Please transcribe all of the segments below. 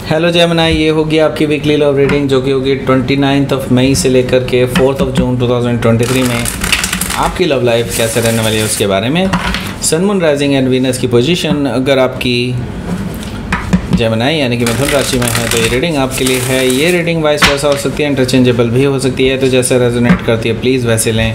Hello Gemini, ये होगी आपकी वीकली लव रीडिंग जो कि होगी 29 मई से लेकर के 4 जून 2023 में आपकी लव लाइफ कैसे रहने वाली है उसके बारे में। सन, मून, राइजिंग एंड वीनस की पोजीशन अगर आपकी जेमिनी यानी कि मिथुन राशि में है तो ये रीडिंग आपके लिए है। ये रीडिंग वाइस वर्सा हो सकती है, इंटरचेंजेबल भी हो सकती है, तो जैसे रेजोनेट करती है प्लीज़ वैसे लें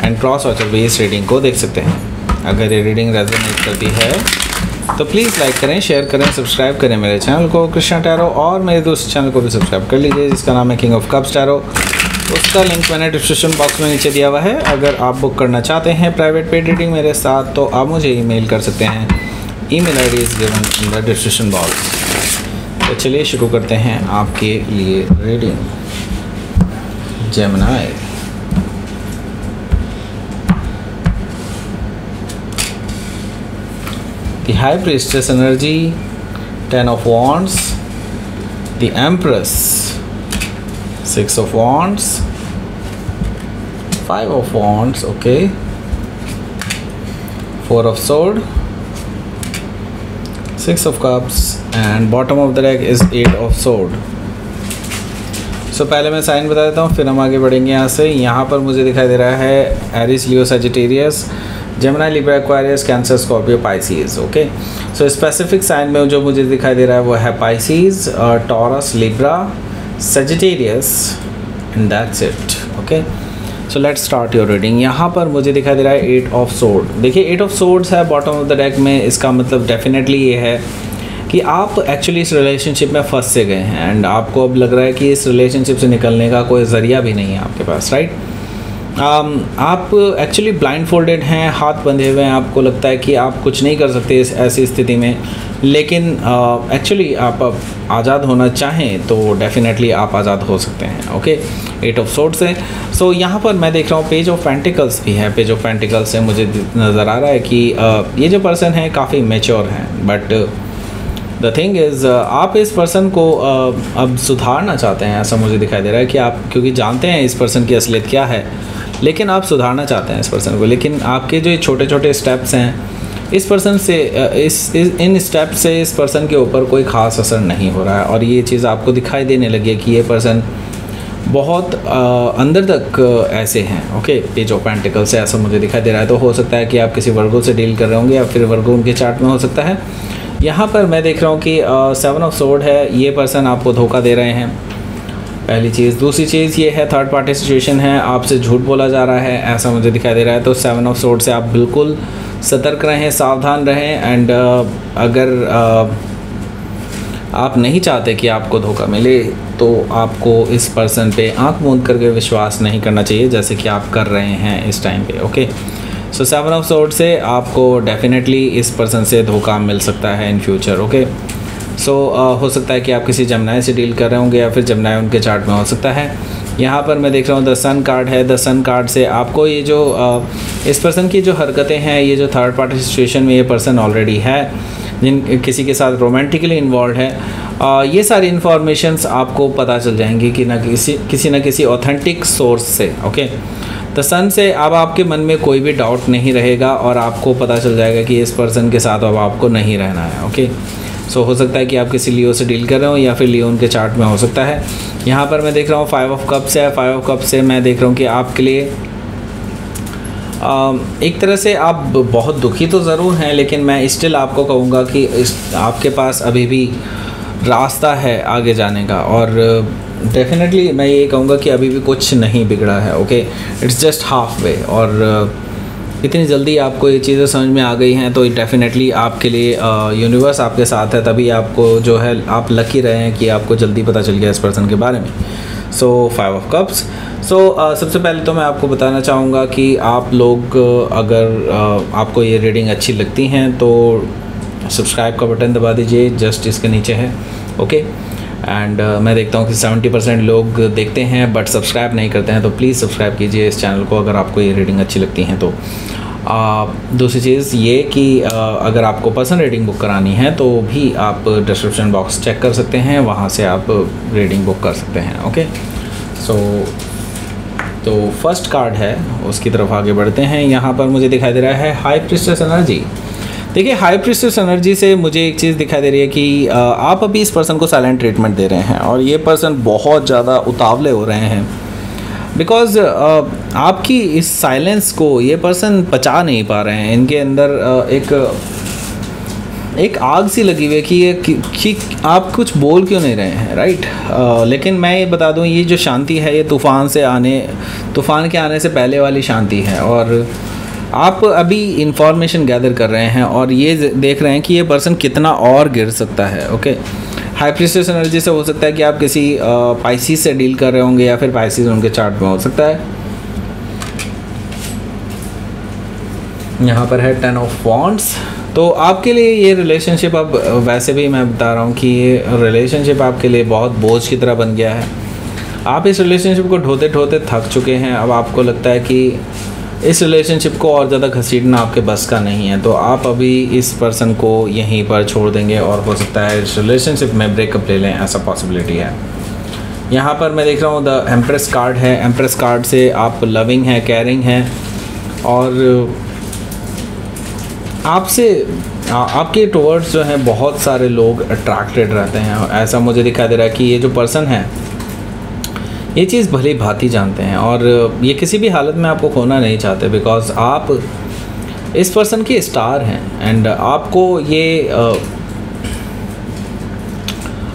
एंड क्रॉस वॉचर भी इस रीडिंग को देख सकते हैं। अगर ये रीडिंग रेजोनेट करती है तो प्लीज़ लाइक करें, शेयर करें, सब्सक्राइब करें मेरे चैनल को कृष्णा टैरो, और मेरे दूसरे चैनल को भी सब्सक्राइब कर लीजिए जिसका नाम है किंग ऑफ कप्स टैरो। उसका लिंक मैंने डिस्क्रिप्शन बॉक्स में नीचे दिया हुआ है। अगर आप बुक करना चाहते हैं प्राइवेट पेड रीडिंग मेरे साथ तो आप मुझे ईमेल कर सकते हैं। Email ID is given in the description box. तो चलिए शुरू करते हैं आपके लिए reading. Gemini, the High Priestess energy, 10 of Wands, the Empress, 6 of Wands, 5 of Wands, okay, 4 of Sword, 6 of Cups, and bottom of the deck is 8 of Sword. सो पहले मैं sign बता देता हूँ फिर हम आगे बढ़ेंगे यहाँ से। यहाँ पर मुझे दिखाई दे रहा है Aries, Leo, Sagittarius, Gemini, Libra, Aquarius, Cancer, Scorpio, Pisces. Okay, so specific sign में जो मुझे दिखाई दे रहा है वो है Pisces, Taurus, Libra, Sagittarius and that's it. Okay, so let's start your reading. यहाँ पर मुझे दिखाई दे रहा है 8 ऑफ सोर्ड। देखिए 8 ऑफ सोर्ड्स है बॉटम ऑफ द डेक में। इसका मतलब डेफिनेटली ये है कि आप एक्चुअली इस रिलेशनशिप में फंस से गए हैं एंड आपको अब लग रहा है कि इस रिलेशनशिप से निकलने का कोई ज़रिया भी नहीं है आपके पास, राइट। आप एक्चुअली ब्लाइंड फोल्डेड हैं, हाथ बंधे हुए हैं, आपको लगता है कि आप कुछ नहीं कर सकते इस ऐसी स्थिति में, लेकिन एक्चुअली आप अब आज़ाद होना चाहें तो डेफिनेटली आप आज़ाद हो सकते हैं। ओके, 8 ऑफ सोर्ड्स है। सो यहाँ पर मैं देख रहा हूँ पेज ऑफ पेंटिकल्स भी है। पेज ऑफ पेंटिकल्स से मुझे नज़र आ रहा है कि ये जो पर्सन है काफ़ी मैच्योर हैं, बट द थिंग इज़ आप इस पर्सन को अब सुधारना चाहते हैं, ऐसा मुझे दिखाई दे रहा है कि आप क्योंकि जानते हैं इस पर्सन की असलियत क्या है, लेकिन आप सुधारना चाहते हैं इस पर्सन को। लेकिन आपके जो छोटे छोटे स्टेप्स हैं इस पर्सन से इन स्टेप से इस पर्सन के ऊपर कोई ख़ास असर नहीं हो रहा है, और ये चीज़ आपको दिखाई देने लगी है कि ये पर्सन बहुत अंदर तक ऐसे हैं। ओके, पेज ऑफ पेंटिकल से ऐसा मुझे दिखाई दे रहा है। तो हो सकता है कि आप किसी वर्गो से डील कर रहे होंगे या फिर वर्गो उनके चार्ट में हो सकता है। यहाँ पर मैं देख रहा हूँ कि 7 ऑफ सोर्ड है। ये पर्सन आपको धोखा दे रहे हैं, पहली चीज़। दूसरी चीज़ ये है थर्ड पार्टी सिचुएशन है, आपसे झूठ बोला जा रहा है, ऐसा मुझे दिखाई दे रहा है। तो 7 ऑफ सोर्ड से आप बिल्कुल सतर्क रहें, सावधान रहें एंड अगर आप नहीं चाहते कि आपको धोखा मिले तो आपको इस पर्सन पे आंख मूंद करके विश्वास नहीं करना चाहिए जैसे कि आप कर रहे हैं इस टाइम पे। ओके, सो 7 ऑफ सोर्ड से आपको डेफिनेटली इस पर्सन से धोखा मिल सकता है इन फ्यूचर। ओके, सो हो सकता है कि आप किसी जेमिनी से डील कर रहे होंगे या फिर जेमिनी उनके चार्ट में हो सकता है। यहाँ पर मैं देख रहा हूँ द सन कार्ड है। द सन कार्ड से आपको ये जो इस पर्सन की जो हरकतें हैं, ये जो थर्ड पार्टी सिचुएशन में ये पर्सन ऑलरेडी है, जिन किसी के साथ रोमांटिकली इन्वॉल्व है, ये सारी इन्फॉर्मेशंस आपको पता चल जाएंगी कि किसी न किसी ऑथेंटिक सोर्स से। ओके, द सन से अब आपके मन में कोई भी डाउट नहीं रहेगा और आपको पता चल जाएगा कि इस पर्सन के साथ अब आपको नहीं रहना है। ओके, सो हो सकता है कि आप किसी लियो से डील कर रहे हो या फिर लियो उनके चार्ट में हो सकता है। यहाँ पर मैं देख रहा हूँ 5 ऑफ कप्स है। 5 ऑफ कप्स से मैं देख रहा हूँ कि आपके लिए एक तरह से आप बहुत दुखी तो ज़रूर हैं, लेकिन मैं स्टिल आपको कहूँगा कि आपके पास अभी भी रास्ता है आगे जाने का, और डेफिनेटली मैं ये कहूँगा कि अभी भी कुछ नहीं बिगड़ा है। Okay, it's just half way, और इतनी जल्दी आपको ये चीज़ें समझ में आ गई हैं तो डेफिनेटली आपके लिए यूनिवर्स आपके साथ है, तभी आपको जो है आप लकी रहे हैं कि आपको जल्दी पता चल गया इस पर्सन के बारे में। सो 5 ऑफ कप्स। सो सबसे पहले तो मैं आपको बताना चाहूँगा कि आप लोग अगर आपको ये रीडिंग अच्छी लगती हैं तो सब्सक्राइब का बटन दबा दीजिए, जस्ट इसके नीचे है। ओके, एंड मैं देखता हूँ कि 70% लोग देखते हैं बट सब्सक्राइब नहीं करते हैं, तो प्लीज़ सब्सक्राइब कीजिए इस चैनल को अगर आपको ये रीडिंग अच्छी लगती हैं तो। दूसरी चीज़ ये कि अगर आपको पर्सनल रीडिंग बुक करानी है तो भी आप डिस्क्रिप्शन बॉक्स चेक कर सकते हैं, वहाँ से आप रीडिंग बुक कर सकते हैं। ओके, सो तो फर्स्ट कार्ड है उसकी तरफ आगे बढ़ते हैं। यहाँ पर मुझे दिखाई दे रहा है हाई प्रीस्टेस एनर्जी। देखिए हाई प्रीस्टेस एनर्जी से मुझे एक चीज़ दिखाई दे रही है कि आप अभी इस पर्सन को साइलेंट ट्रीटमेंट दे रहे हैं और ये पर्सन बहुत ज़्यादा उतावले हो रहे हैं बिकॉज आपकी इस साइलेंस को ये पर्सन पचा नहीं पा रहे हैं। इनके अंदर एक आग सी लगी हुई है कि आप कुछ बोल क्यों नहीं रहे हैं, राइट। लेकिन मैं ये बता दूं, ये जो शांति है ये तूफ़ान के आने से पहले वाली शांति है और आप अभी इंफॉर्मेशन गैदर कर रहे हैं और ये देख रहे हैं कि ये पर्सन कितना और गिर सकता है। ओके, हाई प्रीस्टेस एनर्जी से हो सकता है कि आप किसी पाइसिस से डील कर रहे होंगे या फिर पाइसिस उनके चार्ट में हो सकता है। यहाँ पर है 10 ऑफ वॉन्ड्स। तो आपके लिए ये रिलेशनशिप, अब वैसे भी मैं बता रहा हूँ कि ये रिलेशनशिप आपके लिए बहुत बोझ की तरह बन गया है। आप इस रिलेशनशिप को ढोते ढोते थक चुके हैं। अब आपको लगता है कि इस रिलेशनशिप को और ज़्यादा घसीटना आपके बस का नहीं है, तो आप अभी इस पर्सन को यहीं पर छोड़ देंगे और हो सकता है इस रिलेशनशिप में ब्रेकअप ले लें, ऐसा पॉसिबिलिटी है। यहाँ पर मैं देख रहा हूँ द एम्प्रेस कार्ड है। एम्प्रेस कार्ड से आप लविंग हैं, केयरिंग हैं और आपके टुवर्ड्स जो हैं बहुत सारे लोग अट्रैक्टेड रहते हैं। ऐसा मुझे दिखाई दे रहा है कि ये जो पर्सन है ये चीज़ भली भांति जानते हैं और ये किसी भी हालत में आपको खोना नहीं चाहते बिकॉज आप इस पर्सन के स्टार हैं एंड आपको ये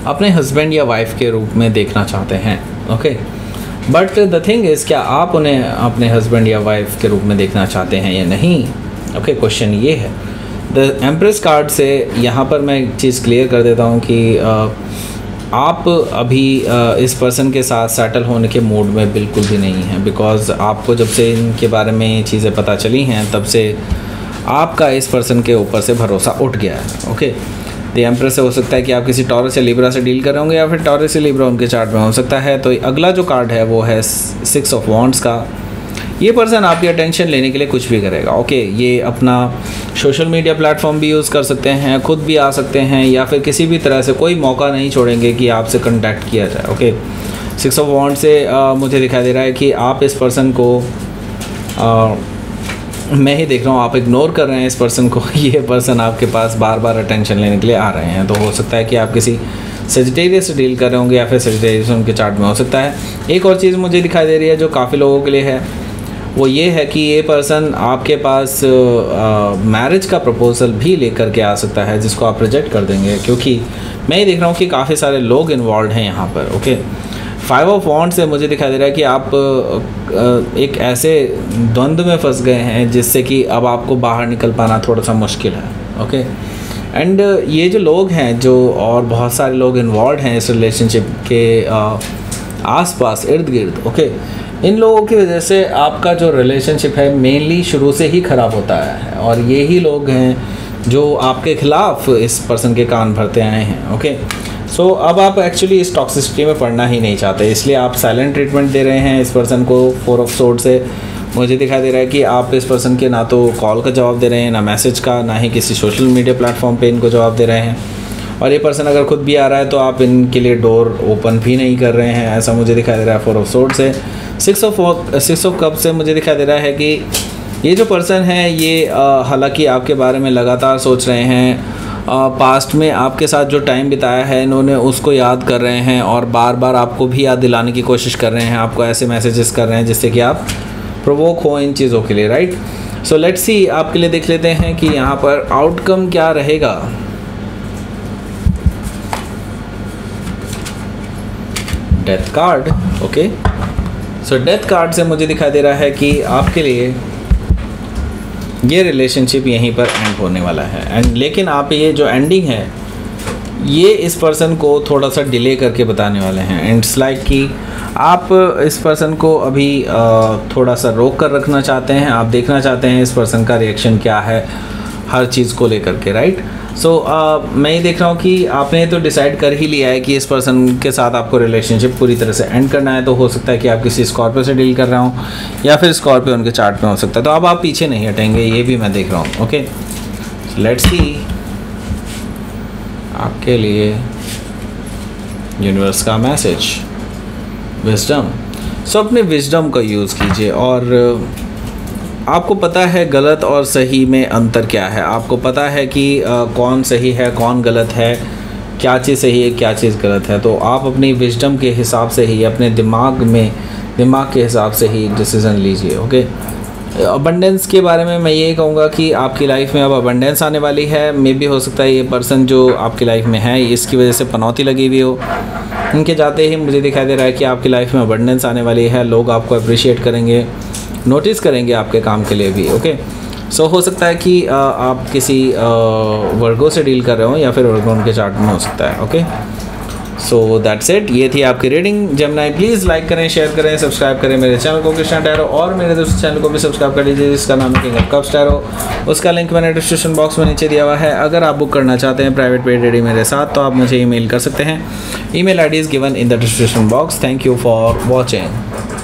अपने हस्बैंड या वाइफ के रूप में देखना चाहते हैं। Okay, but the thing is, क्या आप उन्हें अपने हस्बैंड या वाइफ के रूप में देखना चाहते हैं या नहीं? ओके, क्वेश्चन ये है। द एम्प्रेस कार्ड से यहाँ पर मैं एक चीज़ क्लियर कर देता हूँ कि आप अभी इस पर्सन के साथ सेटल होने के मूड में बिल्कुल भी नहीं हैं बिकॉज़ आपको जब से इनके बारे में ये चीज़ें पता चली हैं तब से आपका इस पर्सन के ऊपर से भरोसा उठ गया है। ओके, द एम्प्रेस से हो सकता है कि आप किसी टॉरस या लिब्रा से डील कर रहे होंगे या फिर टॉरस या लिब्रा उनके चार्ट में हो सकता है। तो अगला जो कार्ड है वो है 6 ऑफ वॉन्ड्स का। ये पर्सन आपकी अटेंशन लेने के लिए कुछ भी करेगा। ओके, ये अपना सोशल मीडिया प्लेटफॉर्म भी यूज़ कर सकते हैं, खुद भी आ सकते हैं या फिर किसी भी तरह से कोई मौका नहीं छोड़ेंगे कि आपसे कांटेक्ट किया जाए। ओके, 6 ऑफ वॉन्ड से मुझे दिखाई दे रहा है कि आप इस पर्सन को मैं ही देख रहा हूँ, आप इग्नोर कर रहे हैं इस पर्सन को। ये पर्सन आपके पास बार बार अटेंशन लेने के लिए आ रहे हैं। तो हो सकता है कि आप किसी सेजिटेरियस से डील कर रहे होंगे या फिर सेजिटेरियस उनके चार्ट में हो सकता है। एक और चीज़ मुझे दिखाई दे रही है जो काफ़ी लोगों के लिए है, वो ये है कि ये पर्सन आपके पास मैरिज का प्रपोजल भी लेकर के आ सकता है जिसको आप रिजेक्ट कर देंगे, क्योंकि मैं ये देख रहा हूँ कि काफ़ी सारे लोग इन्वॉल्व हैं यहाँ पर। ओके, 5 ऑफ वॉन्ड से मुझे दिखाई दे रहा है कि आप एक ऐसे द्वंद्व में फंस गए हैं जिससे कि अब आपको बाहर निकल पाना थोड़ा सा मुश्किल है। ओके, एंड ये जो लोग हैं, जो और बहुत सारे लोग इन्वॉल्व हैं इस रिलेशनशिप के आसपास इर्द गिर्द, ओके, इन लोगों की वजह से आपका जो रिलेशनशिप है मेनली शुरू से ही ख़राब होता है और ये ही लोग हैं जो आपके ख़िलाफ़ इस पर्सन के कान भरते आए हैं। ओके, सो अब आप एक्चुअली इस टॉक्सिसिटी में पड़ना ही नहीं चाहते, इसलिए आप साइलेंट ट्रीटमेंट दे रहे हैं इस पर्सन को। 4 ऑफ सोर्ड से मुझे दिखाई दे रहा है कि आप इस पर्सन के ना तो कॉल का जवाब दे रहे हैं, ना मैसेज का, ना ही किसी सोशल मीडिया प्लेटफॉर्म पे इनको जवाब दे रहे हैं। और ये पर्सन अगर खुद भी आ रहा है तो आप इनके लिए डोर ओपन भी नहीं कर रहे हैं, ऐसा मुझे दिखाई दे रहा है 4 ऑफ सोर्ड से। 6 ऑफ कप से मुझे दिखाई दे रहा है कि ये जो पर्सन है ये हालांकि आपके बारे में लगातार सोच रहे हैं, पास्ट में आपके साथ जो टाइम बिताया है इन्होंने उसको याद कर रहे हैं और बार बार आपको भी याद दिलाने की कोशिश कर रहे हैं, आपको ऐसे मैसेजेस कर रहे हैं जिससे कि आप प्रोवोक हो इन चीज़ों के लिए, राइट। सो लेट्स सी, आपके लिए देख लेते हैं कि यहाँ पर आउटकम क्या रहेगा। Death card, okay, so death card से मुझे दिखाई दे रहा है कि आपके लिए ये रिलेशनशिप यहीं पर एंड होने वाला है एंड लेकिन आप ये जो एंडिंग है ये इस पर्सन को थोड़ा सा डिले करके बताने वाले हैं एंड इट्स लाइक कि आप इस पर्सन को अभी थोड़ा सा रोक कर रखना चाहते हैं, आप देखना चाहते हैं इस पर्सन का रिएक्शन क्या है हर चीज़ को लेकर के, राइट। सो मैं ये देख रहा हूँ कि आपने तो डिसाइड कर ही लिया है कि इस पर्सन के साथ आपको रिलेशनशिप पूरी तरह से एंड करना है। तो हो सकता है कि आप किसी स्कॉर्पियो से डील कर रहे हो या फिर स्कॉर्पियो उनके चार्ट में हो सकता है, तो अब आप पीछे नहीं हटेंगे, ये भी मैं देख रहा हूँ। ओके, लेट्स सी आपके लिए यूनिवर्स का मैसेज, विजडम। सो अपने विजडम का यूज़ कीजिए और आपको पता है गलत और सही में अंतर क्या है, आपको पता है कि कौन सही है कौन गलत है, क्या चीज़ सही है क्या चीज़ गलत है। तो आप अपनी विजडम के हिसाब से ही, अपने दिमाग के हिसाब से ही डिसीज़न लीजिए। ओके, अबंडेंस के बारे में मैं ये कहूँगा कि आपकी लाइफ में अब अबंडेंस आने वाली है। मे भी हो सकता है ये पर्सन जो आपकी लाइफ में है इसकी वजह से पनौती लगी हुई हो, इनके जाते ही मुझे दिखाई दे रहा है कि आपकी लाइफ में अबंडेंस आने वाली है। लोग आपको अप्रिशिएट करेंगे, नोटिस करेंगे आपके काम के लिए भी। ओके, सो हो सकता है कि आप किसी वर्गो से डील कर रहे हो या फिर वर्गो उनके चार्ट में हो सकता है। ओके, सो दैट्स इट, ये थी आपकी रीडिंग। जेमिनी प्लीज़ लाइक करें, शेयर करें, सब्सक्राइब करें मेरे चैनल को कृष्णा टैरो, और मेरे दोस्तों चैनल को भी सब्सक्राइब कर लीजिए जिसका नाम है किंग ऑफ कप्स टैरो। उसका लिंक मैंने डिस्क्रिप्शन बॉक्स में नीचे दिया हुआ है। अगर आप बुक करना चाहते हैं प्राइवेट पेड रीडिंग मेरे साथ तो आप मुझे ईमेल कर सकते हैं। Email ID is given in the description box. Thank you for watching.